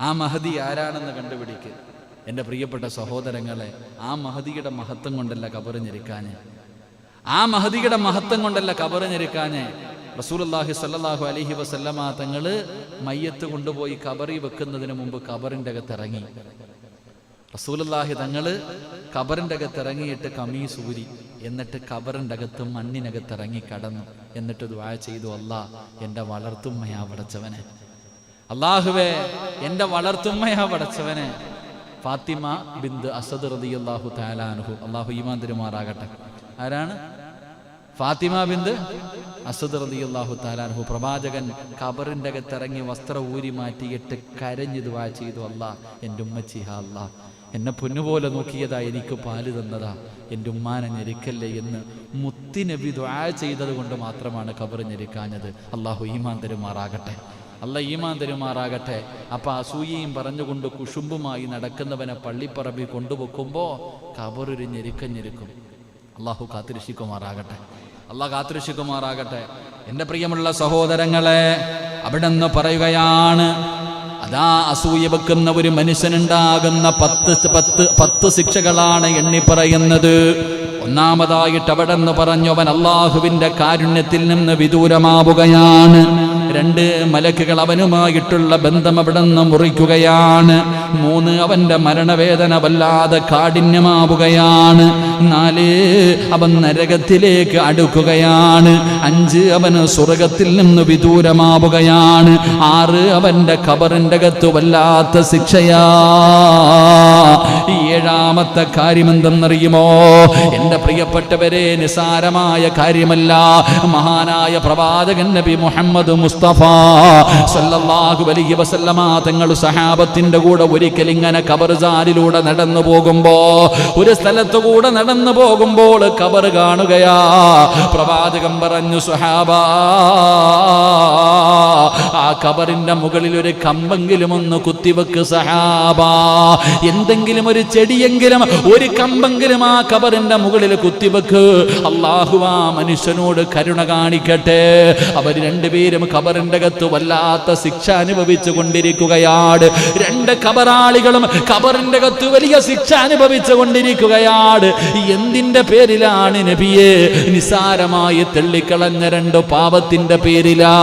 ആ മഹദി? ആരാണെന്ന് കണ്ടുപിടിക്കുക. എൻ്റെ പ്രിയപ്പെട്ട സഹോദരങ്ങളെ, ആ മഹദിയുടെ മഹത്വം കൊണ്ടല്ല ഖബർ ഞെരുക്കാഞ്ഞ്, ആ മഹദിയുടെ മഹത്വം കൊണ്ടല്ല ഖബർ ഞെരുക്കാഞ്ഞ്. റസൂലുള്ളാഹി സ്വല്ലല്ലാഹു അലൈഹി വസല്ലമ തങ്ങള് മയ്യത്ത് കൊണ്ടുപോയി ഖബറിൽ വെക്കുന്നതിന് മുമ്പ് ഖബറിന്റെ അകത്തിറങ്ങി. റസൂലുള്ളാഹി തങ്ങള് ഖബറിന്റെ അകത്തിറങ്ങിയിട്ട് കമീസ് ഊരി, എന്നിട്ട് ഖബറിന്റെ അകത്ത് മണ്ണിനകത്തിറങ്ങി കടന്നു. എന്നിട്ട് ദുആ ചെയ്തു, അല്ലാഹ് എൻ്റെ വളർത്തുമ്മയാ പടച്ചവനെ, അല്ലാഹുവേ എൻ്റെ വളർത്തുമ്മയാ പടച്ചവനെ. ഫാത്തിമ ബിന്ത് അസദ് റളിയല്ലാഹു തആല അൻഹു, അല്ലാഹു ഈമാൻ തരുമാറാകട്ടെ. ആരാണ്? ഫാത്തിമ ബിന്ത് അസദ് റളിയല്ലാഹു തആല അൻഹു. പ്രവാചകൻ ഖബറിന്റെ അകത്തിറങ്ങി വസ്ത്രം ഊരി മാറ്റിയിട്ട് കരഞ്ഞു ദുആ ചെയ്തു, അല്ലാഹ് എൻ്റെ ഉമ്മച്ചി, അല്ലാഹ് എന്നെ പൊന്നുപോലെ നോക്കിയതാ, എനിക്ക് പാല് തന്നതാ, എൻ്റെ ഉമ്മാനെ ഞെരുക്കല്ലേ എന്ന് മുത്തുനബി ദുആ ചെയ്തത് കൊണ്ട് മാത്രമാണ് ഖബർ ഞെരുക്കാഞ്ഞത്. അല്ലാഹു ഈമാൻ തരുമാറാകട്ടെ. അല്ലാഹ് ഈമാൻ തരുമാറാകട്ടെ. അപ്പൊ അസൂയയും പറഞ്ഞുകൊണ്ട് കുശുമ്പുമായി നടക്കുന്നവനെ പള്ളിപ്പറമ്പിൽ കൊണ്ടുവെക്കുമ്പോ ഖബറൊരു ഞെരുക്കം. അള്ളാഹു കാത്തുരക്ഷിക്കുമാറാകട്ടെ. അള്ളാഹ് കാത്തുരക്ഷിക്കുമാറാകട്ടെ. എൻ്റെ പ്രിയമുള്ള സഹോദരങ്ങളെ, അവിടെ നിന്ന് പറയുകയാണ്, അതാ അസൂയ വെക്കുന്ന ഒരു മനുഷ്യനുണ്ടാകുന്ന 10 ശിക്ഷകളാണ് എണ്ണി പറയുന്നത്. ഒന്നാമതായിട്ട് അവിടെ നിന്ന് പറഞ്ഞു, അവൻ അള്ളാഹുവിന്റെ കാരുണ്യത്തിൽ നിന്ന് വിദൂരമാവുകയാണ്. 2 മലക്കുകൾ അവനുമായിട്ടുള്ള ബന്ധം അവിടെ നിന്ന് മുറിക്കുകയാണ്. 3 അവന്റെ മരണവേദന വല്ലാതെ കാഠിന്യമാവുകയാണ്. 4 അവൻ നരകത്തിലേക്ക് അടുക്കുകയാണ്. 5 അവന് സ്വർഗത്തിൽ നിന്ന് വിദൂരമാവുകയാണ്. 6 അവന്റെ ഖബറിന്റെ അകത്ത് വല്ലാത്ത ശിക്ഷയാ. 7ാമത്തെ കാര്യം എന്തെന്നറിയുമോ? എൻ്റെ പ്രിയപ്പെട്ടവരെ, നിസാരമായ കാര്യമല്ല. മഹാനായ പ്രവാചകൻ നബി മുഹമ്മദ് മുസ്തഫ സല്ലല്ലാഹു അലൈഹി വസല്ലമ തങ്ങൾ സഹാബത്തിന്റെ കൂടെ ഒരിക്കൽ ഇങ്ങനെ ഖബർസാനിലൂടെ നടന്നു പോകുമ്പോ, ഒരു സ്ഥലത്തു കൂടെ നടന്നു പോകുമ്പോൾ ഖബർ കാണുകയാ. പ്രവാചകൻ പറഞ്ഞു, സ്വഹാബാ, ആ ഖബറിന്റെ മുകളിൽ ഒരു കമ്പെങ്കിലും ഒന്ന് കുത്തിവെക്ക് സഹാബാ. എന്തെങ്കിലും ഒരു ചെടിയെങ്കിലും, ഒരു കമ്പെങ്കിലും ആ ഖബറിന്റെ മുകളിൽ കുത്തിവെക്ക്. അല്ലാഹു ആ മനുഷ്യനോട് കരുണ കാണിക്കട്ടെ. അവർ 2 പേരും ഖബറിന്റെ അകത്ത് വല്ലാത്ത ശിക്ഷ അനുഭവിച്ചു കൊണ്ടിരിക്കുകയാണ്. 2 ഖബറാളികളും ഖബറിന്റെ അകത്ത് വലിയ ശിക്ഷ അനുഭവിച്ചു കൊണ്ടിരിക്കുകയാണ്. എന്തിന്റെ പേരിലാണ് നബിയെ? നിസാരമായി തള്ളിക്കളഞ്ഞ 2 പാപത്തിന്റെ പേരിലാ.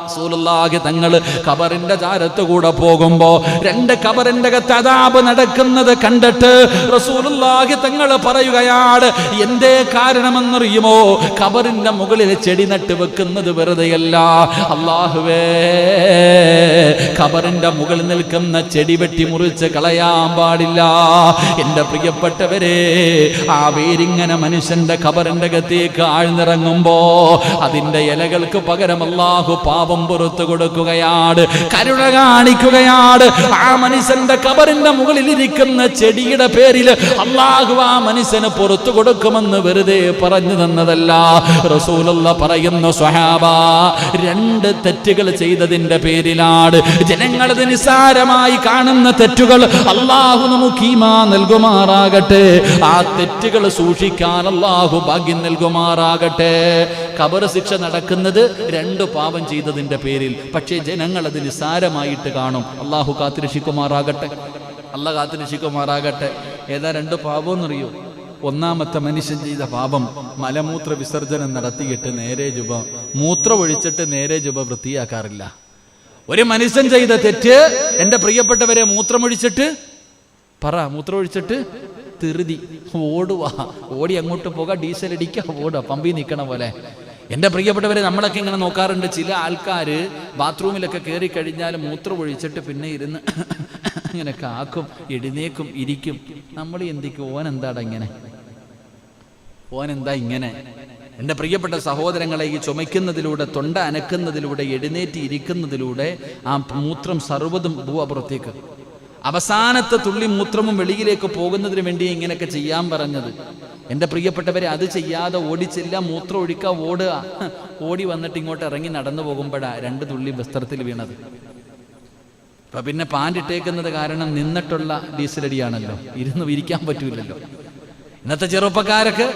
റസൂലുള്ളാഹി തങ്ങൾ ഖബറിന്റെ ചാരത്ത് കൂടെ പോകുമ്പോ 2 ഖബറിന്റെ അകത്ത് അദാബ് നടക്കുന്നത് കണ്ടിട്ട് റസൂലുള്ളാഹി തങ്ങൾ പറയുകയാണ്, എന്തേ കാരണമെന്നറിയുമോ? ഖബറിന്റെ മുകളിൽ ചെടി നട്ട് വെക്കുന്നത് വെറുതെയല്ല. അല്ലാഹുവേ, ഖബറിന്റെ മുകളിൽ നിൽക്കുന്ന ചെടി വെട്ടി മുറിച്ച് കളയാൻ പാടില്ല. എൻ്റെ പ്രിയപ്പെട്ടവരെ, ആ വേരിങ്ങനെ മനുഷ്യന്റെ ഖബറിന്റെ അകത്തേക്ക് ആഴ്ന്നിറങ്ങുമ്പോ അതിന്റെ ഇലകൾക്ക് പകരം അല്ലാഹു പാപം പുറത്തു കൊടുക്കുകയാണ്, കരുണ കാണിക്കുകയാണ്. ആ മനുഷ്യന്റെ ഖബറിന്റെ മുകളിൽ ഇരിക്കുന്ന ചെടിയുടെ പേരിൽ അല്ലാഹു ആ മനുഷ്യന് പുറത്തു കൊടുക്കുമെന്ന് വെറുതെ പറഞ്ഞു തന്നതല്ല. റസൂലുള്ളാഹി പറയുന്നു, സ്വഹാബാ, 2 തെറ്റുകൾ ചെയ്തതിന്റെ പേരിലാണ് ജനങ്ങളത് നിസാരമായി കാണുന്ന തെറ്റുകൾ. അല്ലാഹു നമുക്ക് ഈമാൻ നൽകുമാറാകട്ടെ. ആ തെറ്റുകൾ സൂക്ഷിക്കാൻ അല്ലാഹു ഭാഗ്യം നൽകുമാറാകട്ടെ. ഖബർ ശിക്ഷ നടക്കുന്നത് 2 പാപം ചെയ്തതിന്റെ പേരിൽ. പക്ഷേ ജനങ്ങൾ അത് നിസാരമായിട്ട് കാണും. അല്ലാഹു കാത്തുരക്ഷിക്കുമാറാകട്ടെ. അല്ലാഹ് കാത്തുരക്ഷിക്കുമാറാകട്ടെ. ഏതാ 2 പാപം എന്നറിയോ? ഒന്നാമത്തെ മനുഷ്യൻ ചെയ്ത പാപം മലമൂത്ര വിസർജനം നടത്തിയിട്ട് നേരെ ജുബ മൂത്രം ഒഴിച്ചിട്ട് നേരെ ജുബ വൃത്തിയാക്കാറില്ല. ഒരു മനുഷ്യൻ ചെയ്ത തെറ്റ്, എൻ്റെ പ്രിയപ്പെട്ടവരെ, മൂത്രമൊഴിച്ചിട്ട് മൂത്രമൊഴിച്ചിട്ട് തിരുതി ഓടുക, ഓടി അങ്ങോട്ട് പോകാം, ഡീസൽ അടിക്കുക, ഓടുക, പമ്പി നിൽക്കണ പോലെ. എൻ്റെ പ്രിയപ്പെട്ടവരെ, നമ്മളൊക്കെ ഇങ്ങനെ നോക്കാറുണ്ട്. ചില ആൾക്കാർ ബാത്റൂമിലൊക്കെ കയറി കഴിഞ്ഞാൽ മൂത്രം ഒഴിച്ചിട്ട് പിന്നെ ഇരുന്ന് ഇങ്ങനെയൊക്കെ ആക്കും, എഴുന്നേക്കും, ഇരിക്കും. നമ്മൾ എന്തിക്കും, ഓനെന്താടാ ഇങ്ങനെ, ഓനെന്താ ഇങ്ങനെ? എൻ്റെ പ്രിയപ്പെട്ട സഹോദരങ്ങളെ, ഈ ചുമയ്ക്കുന്നതിലൂടെ, തൊണ്ട അനക്കുന്നതിലൂടെ, എഴുന്നേറ്റ് ഇരിക്കുന്നതിലൂടെ ആ മൂത്രം സർവ്വതും പുറത്തേക്ക്. അവസാനത്തെ തുള്ളി മൂത്രമും വെളിയിലേക്ക് പോകുന്നതിന് വേണ്ടി ഇങ്ങനെയൊക്കെ ചെയ്യാൻ പറഞ്ഞത്. എൻ്റെ പ്രിയപ്പെട്ടവരെ, അത് ചെയ്യാതെ ഓടിച്ചില്ല, മൂത്രം ഒഴിക്കുക, ഓടുക. ഓടി വന്നിട്ട് ഇങ്ങോട്ട് ഇറങ്ങി നടന്നു പോകുമ്പോഴാണ് 2 തുള്ളി വസ്ത്രത്തിൽ വീണത്. അപ്പൊ പിന്നെ പാൻ്റ് ഇട്ടേക്കുന്നത് കാരണം നിന്നിട്ടുള്ള ഡീസലടിയാണല്ലോ, ഇരുന്ന് ഇരിക്കാൻ പറ്റൂലല്ലോ. ഇന്നത്തെ ചെറുപ്പക്കാരൊക്കെ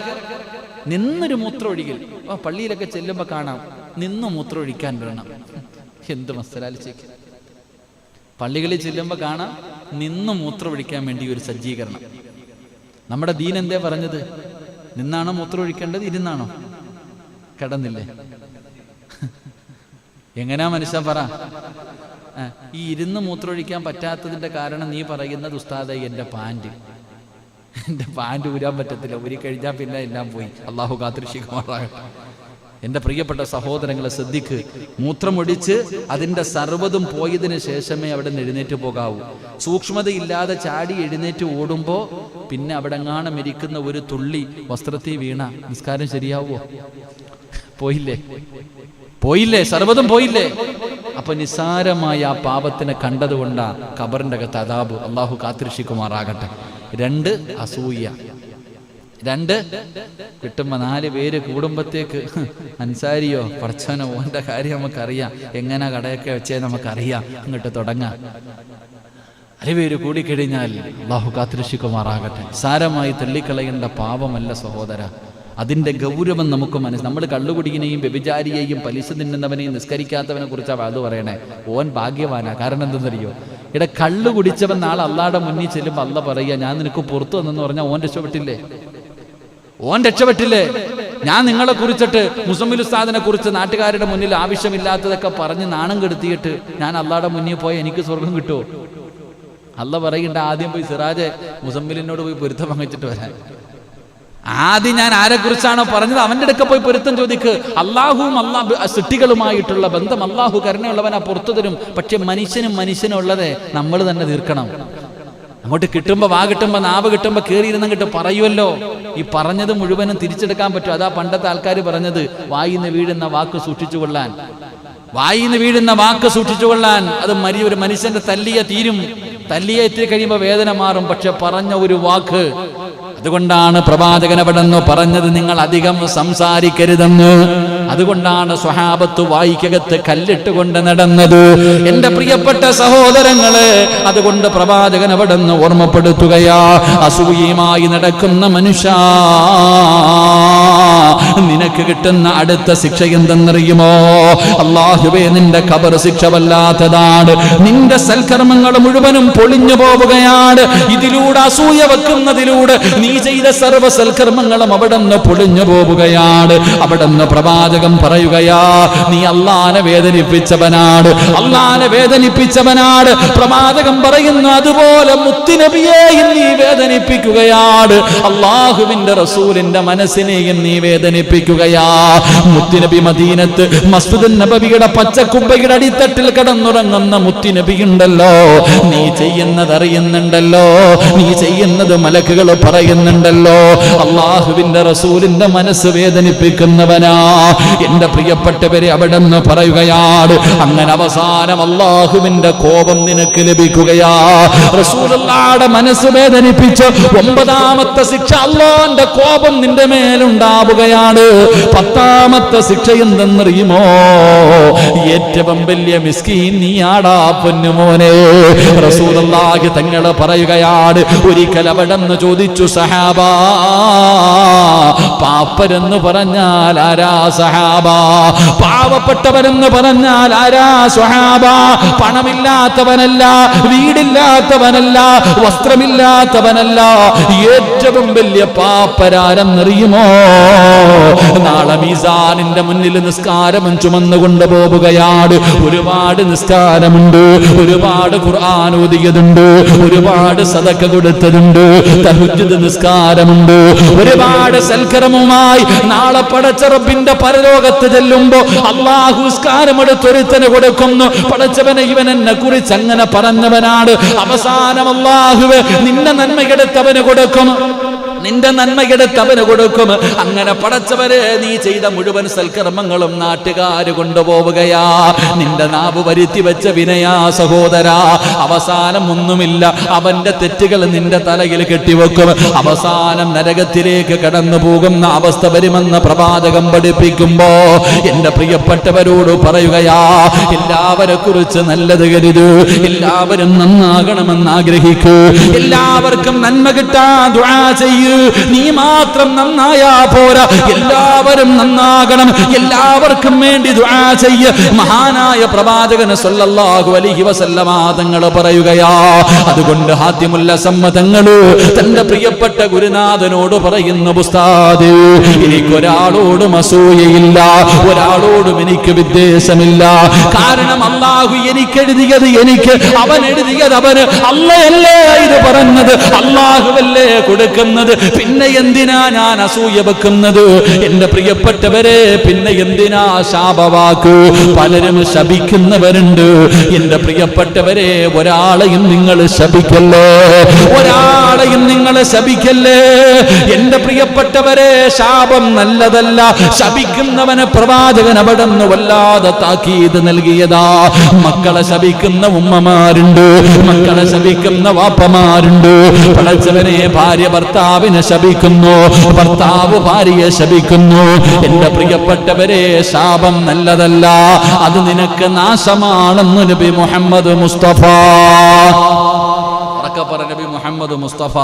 നിന്നൊരു മൂത്രം ഒഴിക്കൽ. പള്ളിയിലൊക്കെ ചെല്ലുമ്പോൾ കാണാം, നിന്ന് മൂത്രം ഒഴിക്കാൻ വരണം. എന്ത് മസ്സലാലിച്ചേക്ക്. പള്ളികളിൽ ചെല്ലുമ്പോൾ കാണാം നിന്ന് മൂത്രം ഒഴിക്കാൻ വേണ്ടി ഒരു സജ്ജീകരണം. നമ്മുടെ ദീൻ എന്തേ പറഞ്ഞത്? നിന്നാണോ മൂത്രം ഒഴിക്കേണ്ടത്, ഇരുന്നാണോ? കിടന്നില്ലേ? എങ്ങനാ മനുഷ്യൻ പറ? ഈ ഇരുന്ന് മൂത്രം ഒഴിക്കാൻ പറ്റാത്തതിന്റെ കാരണം നീ പറയുന്നത്, ഉസ്താദേ എൻ്റെ പാൻറ് ഊരാൻ പറ്റത്തില്ല, ഊരി കഴിഞ്ഞാൽ പിന്നെ എല്ലാം പോയി. അള്ളാഹു കാത്തിരക്ഷിക്കുമാറാകട്ടെ. എൻ്റെ പ്രിയപ്പെട്ട സഹോദരങ്ങളെ, ശ്രദ്ധിക്ക്. മൂത്രമൊഴിച്ച് അതിൻ്റെ സർവ്വതും പോയതിനു ശേഷമേ അവിടെ നിന്ന് എഴുന്നേറ്റ് പോകാവൂ. സൂക്ഷ്മതയില്ലാതെ ചാടി എഴുന്നേറ്റ് ഓടുമ്പോൾ പിന്നെ അവിടെ എങ്ങാനും ഇരിക്കുന്ന ഒരു തുള്ളി വസ്ത്രത്തിൽ വീണ നിസ്കാരം ശരിയാവോ? പോയില്ലേ, സർവ്വതും പോയില്ലേ. അപ്പൊ നിസ്സാരമായ ആ പാപത്തിനെ കണ്ടതുകൊണ്ടാ ഖബറിന്റെ അകത്ത് അദാബ്. അള്ളാഹു കാത്തിരക്ഷിക്കുമാറാകട്ടെ. 2 അസൂയ. 2 കിട്ടുമ്പോ 4 പേര് കൂടുമ്പത്തേക്ക് അൻസാരിയോ പടച്ചോനോ ഓന്റെ കാര്യം നമുക്കറിയാം, എങ്ങനെ കടയൊക്കെ വെച്ചേ നമുക്കറിയാം, അങ്ങോട്ട് തുടങ്ങാം. 4 പേര് കൂടിക്കഴിഞ്ഞാൽ അള്ളാഹു കാത്തിരക്ഷിക്കുമാറാകട്ടെ. സാരമായി തള്ളിക്കളയേണ്ട പാപമല്ല സഹോദര, അതിൻ്റെ ഗൗരവം നമുക്ക് നമ്മൾ കള്ളുകുടിക്കിനെയും വ്യഭിചാരിയെയും പലിശ തിന്നുന്നവനെയും നിസ്കരിക്കാത്തവനെ കുറിച്ചാണ് അത് പറയണേ. ഓൻ ഭാഗ്യവാനാ. കാരണം എന്തെന്നറിയോ? ഇവിടെ കള്ളു കുടിച്ചവൻ നാളെ അള്ളാടെ മുന്നിൽ ചെല്ലുമ്പോൾ അള്ള പറയുക, ഞാൻ നിനക്ക് പുറത്തു വന്നെന്ന് പറഞ്ഞാൽ ഓൻ രക്ഷപ്പെട്ടില്ലേ? ഞാൻ നിങ്ങളെ കുറിച്ചിട്ട്, മുസമ്മിൽ ഉസ്താദിനെ കുറിച്ച് നാട്ടുകാരുടെ മുന്നിൽ ആവശ്യമില്ലാത്തതൊക്കെ പറഞ്ഞ് നാണം കെടുത്തിയിട്ട് ഞാൻ അള്ളാടെ മുന്നിൽ പോയി എനിക്ക് സ്വർഗം കിട്ടുമോ? അള്ള പറയണ്ട, ആദ്യം പോയി സിറാജെ മുസമ്മിലിനോട് പോയി പൊരുത്തം വാങ്ങിച്ചിട്ട് വരാൻ. ആദ്യം ഞാൻ ആരെക്കുറിച്ചാണോ പറഞ്ഞത് അവൻ്റെ അടുക്ക പോയി പൊരുത്തം ചോദിക്ക്. അള്ളാഹുവും സൃഷ്ടികളുമായിട്ടുള്ള ബന്ധം അള്ളാഹു കരുണയുള്ളവനാ പുറത്തു തരും. പക്ഷെ മനുഷ്യനും ഉള്ളതേ നമ്മൾ തന്നെ തീർക്കണം. അങ്ങോട്ട് കിട്ടുമ്പോൾ നാവ് കിട്ടുമ്പോൾ കയറിയിരുന്നങ്ങിട്ട് പറയുമല്ലോ. ഈ പറഞ്ഞത് മുഴുവനും തിരിച്ചെടുക്കാൻ പറ്റും. അതാ പണ്ടത്തെ ആൾക്കാർ പറഞ്ഞത്, വായിന്ന് വീഴുന്ന വാക്ക് സൂക്ഷിച്ചുകൊള്ളാൻ. അത് ഒരു മനുഷ്യന്റെ തല്ലിയെ എത്തി കഴിയുമ്പോൾ വേദന മാറും. പക്ഷെ പറഞ്ഞ ഒരു വാക്ക്, അതുകൊണ്ടാണ് പ്രവാചകൻ അവിടെന്ന് പറഞ്ഞത്, നിങ്ങൾ അധികം സംസാരിക്കരുതെന്ന്. അതുകൊണ്ടാണ് സ്വഹാബത്ത് വായിക്കകത്ത് കല്ലിട്ടുകൊണ്ട് നടന്നത്. എൻ്റെ പ്രിയപ്പെട്ട സഹോദരങ്ങളെ, അതുകൊണ്ട് പ്രവാചകൻ അവിടെന്ന് ഓർമ്മപ്പെടുത്തുകയാ, അസൂയയുമായി നടക്കുന്ന മനുഷ്യ, നിനക്ക് കിട്ടുന്ന അടുത്ത ശിക്ഷ എന്തെന്നറിയുമോ? അല്ലാഹുവേ, നിന്റെ ഖബർ ശിക്ഷ വല്ലാത്തതാണ്. നിന്റെ സൽക്കർമ്മങ്ങൾ മുഴുവനും പൊളിഞ്ഞു പോവുകയാണ്. ഇതിലൂടെ അസൂയ വെക്കുന്നതിലൂടെ നീ ചെയ്ത സർവ്വ സൽക്കർമ്മങ്ങളും അവിടെന്ന് പൊളിഞ്ഞു പോവുകയാണ്. അവിടെന്ന് പ്രവാചകൻ പറയുകയാ, നീ അള്ളാനെ വേദനിപ്പിച്ചവനാണ്. പ്രവാചകൻ പറയുന്നു, അതുപോലെ മുത്തുനബിയെയും നീ വേദനിപ്പിക്കുകയാണ്. അള്ളാഹുവിന്റെ റസൂലിന്റെ മനസ്സിനെയും നീ വേദനിപ്പിക്കുകയാ. മുത്തുനബി മദീനത്ത് മസ്ജിദുൻ നബവിയുടെ പച്ചക്കുബ്ബയുടെ അടിത്തട്ടിൽ കിടന്നുറങ്ങുന്ന മുത്തുനബിയുണ്ടല്ലോ, നീ ചെയ്യുന്നത് അറിയുന്നുണ്ടല്ലോ, നീ ചെയ്യുന്നത് മലക്കുകൾ പറയുന്നുണ്ടല്ലോ. അള്ളാഹുവിന്റെ റസൂലിന്റെ മനസ്സ് വേദനിപ്പിക്കുന്നവനാ. എന്റെ പ്രിയപ്പെട്ടവരെ, അവിടെ നിന്ന് പറയുകയാണ്, അങ്ങനെ അവസാനം അള്ളാഹുവിന്റെ കോപം നിനക്ക് ലഭിക്കുകയാ. റസൂലുള്ളാഹിയുടെ മനസ്സ് വേദനിപ്പിച്ച് 9ാമത്തെ ശിക്ഷ, അള്ളാന്റെ കോപം നിന്റെ മേലുണ്ടാവുകയാണ്. 10ാമത്തെ ശിക്ഷ എന്തെന്നറിയുമോ? ഏറ്റവും വലിയ മിസ്കീൻ നീയാടാ പൊന്നുമോനെ. റസൂലുള്ളാഹി തങ്ങൾ പറയുകയാണ്, ഒരിക്കൽ അവിടെ നിന്ന് ചോദിച്ചു, സ്വഹാബ. പാപ്പരെന്ന് പറഞ്ഞാൽ ആരാ സഹാബ? പാവപ്പെട്ടവരെന്ന് പറഞ്ഞാൽ ആരാ സ്വഹാബ? പണമില്ലാത്തവനല്ല, വീടില്ലാത്തവനല്ല, വസ്ത്രമില്ലാത്തവനല്ല. ഏറ്റവും വലിയ പാപ്പരാരെന്നറിയുമോ? നാളെ മീസാനിന്റെ മുന്നിൽ നിസ്കാരം ചുമന്നുകൊണ്ട് പോവുകയാണ്. ഒരുപാട് നിസ്കാരമുണ്ട്, ഒരുപാട് ഖുർആൻ ഓതിയതുണ്ട്, ഒരുപാട് സദഖ കൊടുത്തതുണ്ട്, തഹജ്ജുദ് നിസ്കാരമുണ്ട്, ഒരുപാട് സൽക്കർമ്മമായി നാളെ പടച്ച റബ്ബിന്റെ പരലോകത്ത് ചെല്ലുമ്പോ അല്ലാഹു നിസ്കാരമെടുത്തൊരുത്തന് കൊടുക്കുന്നു. പടച്ചവനെ, ഇവൻ എന്നെ കുറിച്ച് അങ്ങനെ പറഞ്ഞവനാണ്. അവസാനം അല്ലാഹുവേ നിന്റെ നന്മയെടുത്തവന് കൊടുക്കും, നിന്റെ നന്മയെടുത്തവന് കൊടുക്കും. അങ്ങനെ പടച്ചവരെ നീ ചെയ്ത മുഴുവൻ സൽക്കർമ്മങ്ങളും നാട്ടുകാര് കൊണ്ടുപോവുകയാ. നിന്റെ നാവ് വരുത്തി വെച്ച വിനയാ സഹോദരാ. അവസാനം ഒന്നുമില്ല, അവന്റെ തെറ്റുകൾ നിന്റെ തലയിൽ കെട്ടിവെക്കും. അവസാനം നരകത്തിലേക്ക് കടന്നു പോകുന്ന അവസ്ഥ വരുമെന്ന് പ്രവാചകം പഠിപ്പിക്കുമ്പോ എന്റെ പ്രിയപ്പെട്ടവരോട് പറയുകയാ, എല്ലാവരെ കുറിച്ച് നല്ലത് കരുതൂ, എല്ലാവരും നന്നാകണമെന്ന് ആഗ്രഹിക്കൂ, എല്ലാവർക്കും നന്മ കിട്ടാൻ ദുആ ചെയ്യൂ. നീ മാത്രം നന്നായാ പോരാ, എല്ലാവരും നന്നാകണം, എല്ലാവർക്കും വേണ്ടി ദുആ ചെയ്യ. മഹാനായ പ്രവാചകൻ സല്ലല്ലാഹു അലൈഹി വസല്ലമ തങ്ങൾ പറയുകയാ. അതുകൊണ്ട് ഹാത്തിമുൽ അസമ്മതങ്ങൾ തന്റെ പ്രിയപ്പെട്ട ഗുരുനാഥനോട് പറയുന്നു, ഉസ്താദ്, എനിക്കൊരാളോടും അസൂയയില്ല, ഒരാളോടും എനിക്ക് വിദ്വേഷമില്ല. കാരണം അല്ലാഹു എനിക്ക് എഴുതിയത് എനിക്ക്, അവൻ എഴുതിയത് അവന്. അല്ലയല്ലേ ഇത് പറഞ്ഞത്, അല്ലാഹുവല്ലേ കൊടുക്കുന്നത്. പിന്നെ എന്തിനാ ഞാൻ അസൂയ വെക്കുന്നത്? എന്റെ പ്രിയപ്പെട്ടവരെ, പിന്നെ എന്തിനാ ശാപവാക്ക്? പലരും ശപിക്കുന്നവരുണ്ട്. എന്റെ പ്രിയപ്പെട്ടവരെ, ഒരാളെയും നിങ്ങൾ ശപിക്കല്ലേ, ഒരാളെയും നിങ്ങൾ ശപിക്കല്ലേ. എന്റെ പ്രിയപ്പെട്ടവരെ, ശാപം നല്ലതല്ല. ശപിക്കുന്നവന് പ്രവാചകൻ അവിടെ നിന്ന് വല്ലാതെ താക്കീത് നൽകിയതാ. മക്കളെ ശപിക്കുന്ന ഉമ്മമാരുണ്ട്, മക്കളെ ശപിക്കുന്ന വാപ്പമാരുണ്ട്. പടച്ചവനെ, ഭാര്യ ഭർത്താവിനെ ശപിക്കുന്നു, ഭർത്താവ് ഭാര്യയെ ശപിക്കുന്നു. എന്റെ പ്രിയപ്പെട്ടവരെ, ശാപം നല്ലതല്ല, അത് നിനക്ക് നാശമാണെന്ന് നബി മുഹമ്മദ് മുസ്തഫ. നബി മുഹമ്മദ് മുസ്തഫ